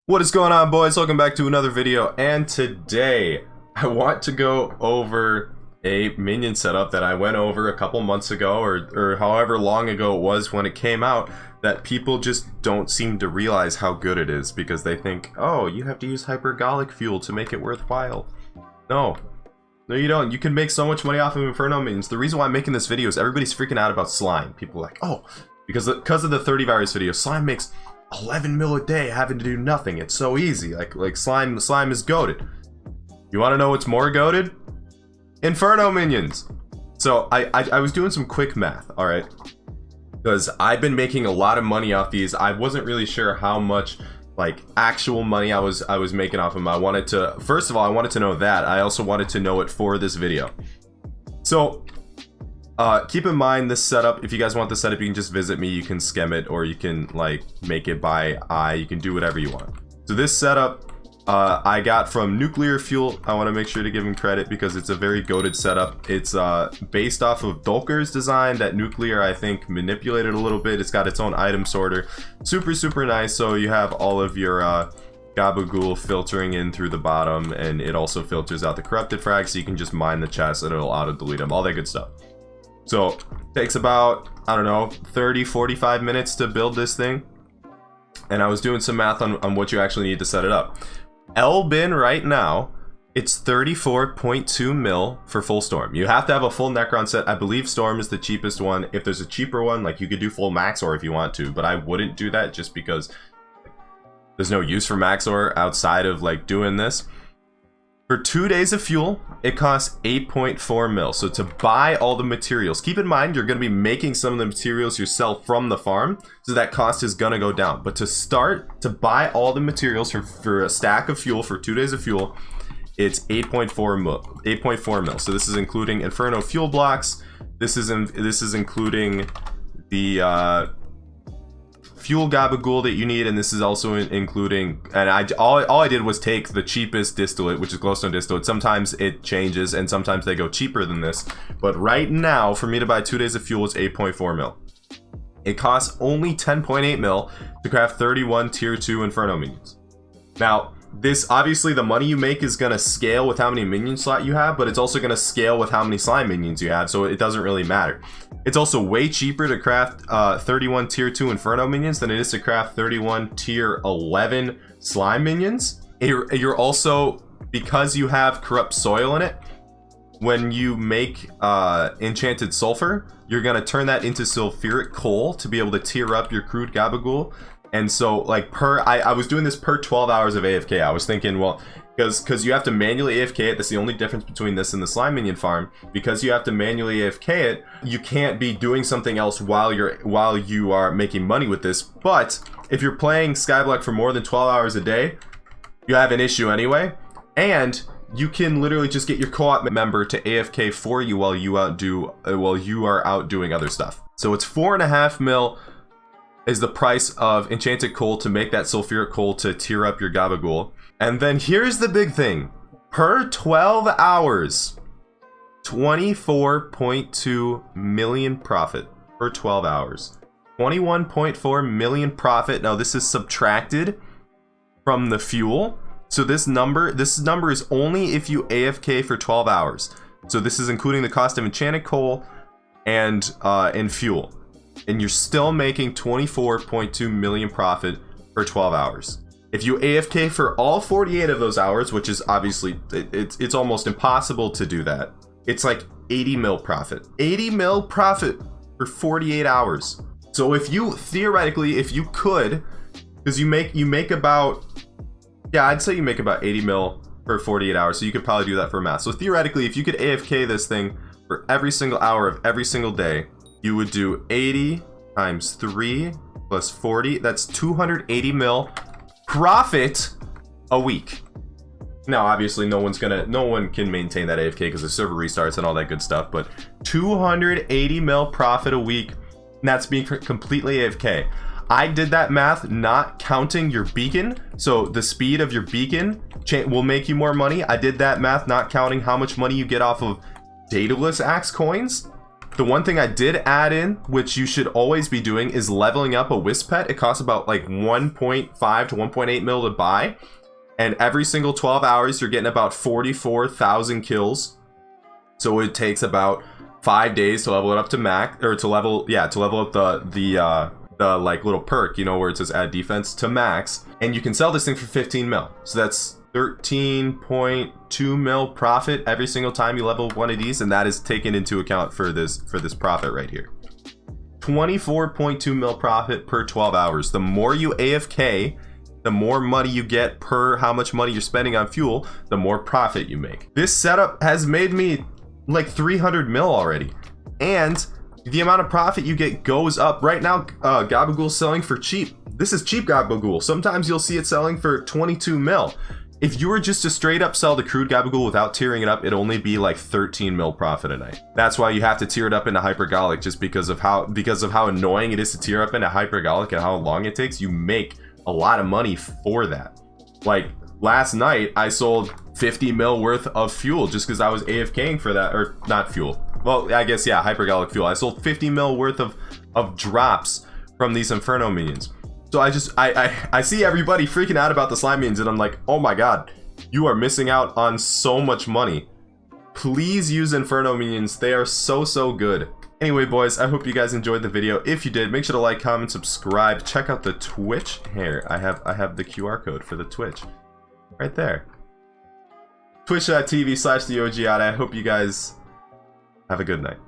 What is going on, boys? Welcome back to another video, and today I want to go over a minion setup that I went over a couple months ago or however long ago it was when it came out, that people just don't seem to realize how good it is because they think, oh, you have to use hypergolic fuel to make it worthwhile. No, you don't. You can make so much money off of Inferno minions. The reason why I'm making this video is everybody's freaking out about slime. People are like, oh, because of the 30 virus video, slime makes 11 mil a day having to do nothing. It's so easy. Like slime is goated. You want to know what's more goated? Inferno minions. So I was doing some quick math, all right, because I've been making a lot of money off these. I wasn't really sure how much like actual money I was making off them. I wanted to, first of all, I wanted to know that. I also wanted to know it for this video. So keep in mind this setup. If you guys want the setup, you can just visit me. You can skim it, or you can like make it by eye. You can do whatever you want. So this setup I got from Nuclear Fuel. I want to make sure to give him credit because it's a very goated setup. It's based off of Dulker's design that Nuclear, I think, manipulated a little bit. It's got its own item sorter. Super nice. So you have all of your Gabagool filtering in through the bottom, and it also filters out the corrupted frags, so you can just mine the chest and it'll auto delete them, all that good stuff. So takes about, I don't know, 30-45 minutes to build this thing. And I was doing some math on what you actually need to set it up. L-bin right now, it's 34.2 mil for full storm. You have to have a full Necron set. I believe storm is the cheapest one. If there's a cheaper one, like you could do full Maxor if you want to, but I wouldn't do that just because there's no use for Maxor outside of like doing this. For 2 days of fuel, it costs 8.4 mil. So to buy all the materials, keep in mind you're going to be making some of the materials yourself from the farm, so that cost is going to go down. But to start, to buy all the materials for a stack of fuel for 2 days of fuel, it's 8.4 mil. So this is including Inferno fuel blocks. This is including the fuel Gabagool that you need, and this is also including, and all I did was take the cheapest distillate, which is glowstone distillate. Sometimes it changes and sometimes they go cheaper than this, but right now for me to buy 2 days of fuel is 8.4 mil. It costs only 10.8 mil to craft 31 tier 2 Inferno minions. Now this, obviously the money you make is going to scale with how many minion slot you have, but it's also going to scale with how many slime minions you have, so it doesn't really matter. It's also way cheaper to craft 31 tier 2 Inferno minions than it is to craft 31 tier 11 slime minions. You're also, because you have corrupt soil in it, when you make enchanted sulfur, you're going to turn that into sulfuric coal to be able to tier up your crude Gabagool. And so like I was doing this per 12 hours of AFK. I was thinking, well, because you have to manually AFK it. That's the only difference between this and the slime minion farm. Because you have to manually AFK it, you can't be doing something else while you are making money with this. But if you're playing Skyblock for more than 12 hours a day, you have an issue anyway. And you can literally just get your co-op member to AFK for you while you are out doing other stuff. So it's 4.5 mil is the price of enchanted coal to make that sulfuric coal to tier up your Gabagool. And then here's the big thing. Per 12 hours, 24.2 million profit per 12 hours. 21.4 million profit. Now this is subtracted from the fuel. So this number is only if you AFK for 12 hours. So this is including the cost of enchanted coal and fuel. And you're still making 24.2 million profit for 12 hours. If you AFK for all 48 of those hours, which is obviously, it's almost impossible to do that. It's like 80 mil profit. 80 mil profit for 48 hours. So if you, theoretically, if you could, because you make about, yeah, I'd say you make about 80 mil for 48 hours. So you could probably do that for math. So theoretically, if you could AFK this thing for every single hour of every single day, you would do 80 times 3 plus 40. That's 280 mil profit a week. Now, obviously, no one can maintain that AFK because the server restarts and all that good stuff. But 280 mil profit a week, and that's being completely AFK. I did that math not counting your beacon. So the speed of your beacon will make you more money. I did that math not counting how much money you get off of Daedalus Axe coins. The one thing I did add in, which you should always be doing, is leveling up a wisp pet. It costs about like 1.5 to 1.8 mil to buy. And every single 12 hours, you're getting about 44,000 kills. So it takes about 5 days to level it up to max, or to level up the like little perk, you know, where it says add defense to max. And you can sell this thing for 15 mil. So that's 13.2 mil profit every single time you level one of these, and that is taken into account for this profit right here. 24.2 mil profit per 12 hours. The more you AFK, the more money you get per how much money you're spending on fuel, the more profit you make. This setup has made me like 300 mil already, and the amount of profit you get goes up. Right now, Gabagool's selling for cheap. This is cheap Gabagool. Sometimes you'll see it selling for 22 mil. If you were just to straight up sell the crude Gabagool without tiering it up, it'd only be like 13 mil profit a night. That's why you have to tier it up into Hypergolic, just because of how annoying it is to tier up into Hypergolic and how long it takes. You make a lot of money for that. Like last night, I sold 50 mil worth of fuel just because I was AFKing for that, or not fuel. Well, I guess, yeah, Hypergolic fuel. I sold 50 mil worth of drops from these Inferno minions. So I see everybody freaking out about the slime minions, and I'm like, oh my god, you are missing out on so much money. Please use Inferno minions. They are so good. Anyway, boys, I hope you guys enjoyed the video. If you did, make sure to like, comment, subscribe. Check out the Twitch. Here, I have the QR code for the Twitch right there. Twitch.tv/theogyada. I hope you guys have a good night.